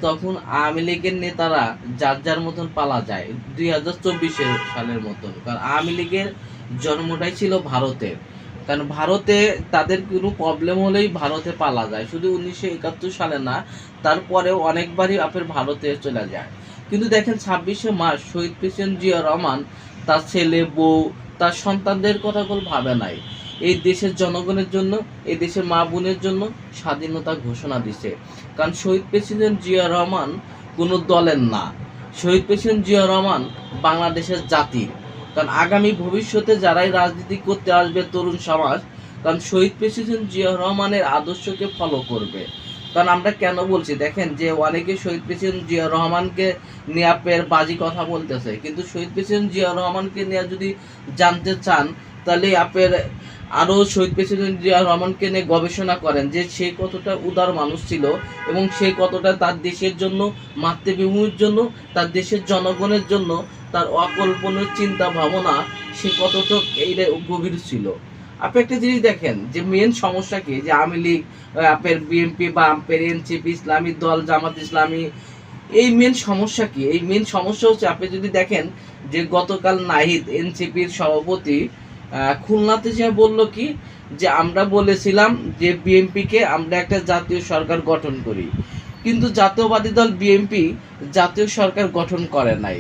তখন আওয়ামী লীগের নেতারা যার যার মতন পালা যায় 2024 সালের মতন। কারণ আওয়ামী লীগের জন্মটাই ছিল ভারতের, কারণ ভারতে তাদের কোনো প্রবলেম হলেই ভারতে পালা যায়, শুধু 1971 সালে না, তারপরেও অনেকবারই আপনার ভারতে চলে যায়। কিন্তু দেখেন 26শে মার্চ শহীদ প্রেসিডেন্ট জিয়া রহমান তার ছেলে, বউ, তার সন্তানদের কথা কোনো ভাবে নাই। এই দেশের জনগণের জন্য, এই দেশের মা বোনের জন্য স্বাধীনতা ঘোষণা দিছে। কারণ শহীদ প্রেসিডেন্ট জিয়া রহমান কোনো দলের না, শহীদ প্রেসিডেন্ট জিয়া রহমান বাংলাদেশের জাতির। কারণ আগামী ভবিষ্যতে যারাই রাজনীতি করতে আসবে তরুণ সমাজ, কারণ শহীদ প্রেসিডেন্ট জিয়া রহমানের আদর্শকে ফলো করবে। কারণ আমরা কেন বলছি দেখেন, যে অনেকে শহীদ প্রেসিডেন্ট জিয়া রহমানকে নিয়ে আপনার বাজি কথা বলতেছে, কিন্তু শহীদ প্রেসিডেন্ট জিয়া রহমানকে নিয়ে যদি জানতে চান, তাহলে আপনার আরও শহীদ প্রেসিডেন্ট জিয়া রহমানকে নিয়ে গবেষণা করেন যে সে কতটা উদার মানুষ ছিল, এবং সে কতটা তার দেশের জন্য, মাতৃভূমির জন্য, তার দেশের জনগণের জন্য তার অকল্পনীয় চিন্তা ভাবনা সে কতটা এইটা গভীর ছিল। আপনি একটা জিনিস দেখেন যে মেন সমস্যা কি, যে আওয়ামী লীগ, আপনার বিএনপি বা আপনার এনসিপি, ইসলামী দল, জামাত ইসলামী, এই মেন সমস্যা কি? এই মেন সমস্যা হচ্ছে, আপনি যদি দেখেন যে গতকাল নাহিদ এনসিপির সভাপতি খুলনাতে যে বলল কি, যে আমরা বলেছিলাম যে বিএনপিকে আমরা একটা জাতীয় সরকার গঠন করি, কিন্তু জাতীয়বাদী দল বিএনপি জাতীয় সরকার গঠন করে নাই।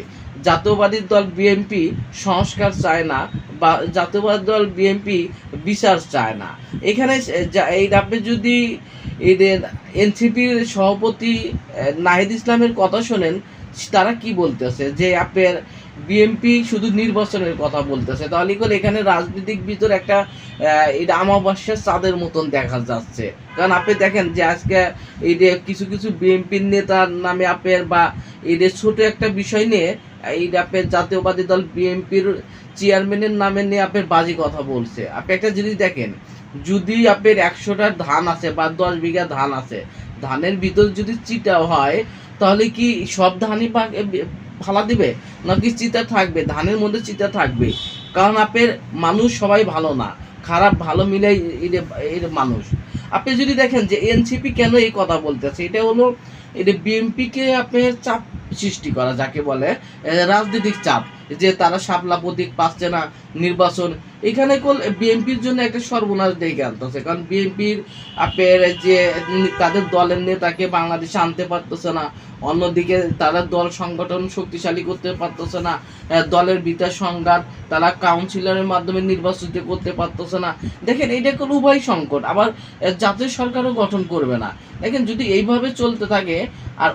জাতীয়বাদী দল বিএনপি সংস্কার চায় না, বা জাতীয়বাদী দল বিএনপি বিচার চায় না। এখানে এই আপনি যদি এদের এনসিপির সভাপতি নাহিদ ইসলামের কথা শোনেন, তারা কি বলতেছে যে আপনার বিএনপি শুধু নির্বাচনের কথা বলতেছে, তাহলে এখানে রাজনৈতিক ভিতর একটা এটা অমাবস্যার চাঁদের মতন দেখা যাচ্ছে। কারণ আপনি দেখেন যে আজকে এই যে কিছু কিছু বিএনপির নেতার নামে আপনার, বা এদের ছোট একটা বিষয় নিয়ে এই আপনার জাতীয়বাদী দল বিএনপির চেয়ারম্যানের নামে নিয়ে আপনার বাজি কথা বলছে। আপনি একটা জিনিস দেখেন, যদি আপনার 100টা ধান আছে বা 10 বিঘা ধান আছে, ধানের ভিতর যদি চিটা হয়, তাহলে কি সব ধানই ফালা দিবে, নাকি চিতা থাকবে? ধানের মধ্যে চিতা থাকবে। কারণ আপনার মানুষ সবাই ভালো না, খারাপ ভালো মিলাই এর মানুষ। আপনি যদি দেখেন যে এনসিপি কেন এই কথা বলতেছে, এটা হলো এটা বিএনপিকে আপনার চাপ সৃষ্টি করা, যাকে বলে রাজনৈতিক চাপ, যে তারা শাপলা প্রতীক পাচ্ছে না নির্বাচন। এখানে বিএনপির জন্য একটা সর্বনাশ ডেকে আনতেছে। কারণ বিএনপির আপনার যে তাদের দলের নেতাকে বাংলাদেশে আনতে পারতেছে না, অন্যদিকে তারা দল সংগঠন শক্তিশালী করতে পারতেছে না, দলের ভিতর সংঘাত, তারা কাউন্সিলরের মাধ্যমে নির্বাচিত করতে পারতেছে না। দেখেন এটা কোনো উভয় সংকট, আবার জাতীয় সরকারও গঠন করবে না। দেখেন যদি এইভাবে চলতে থাকে, আর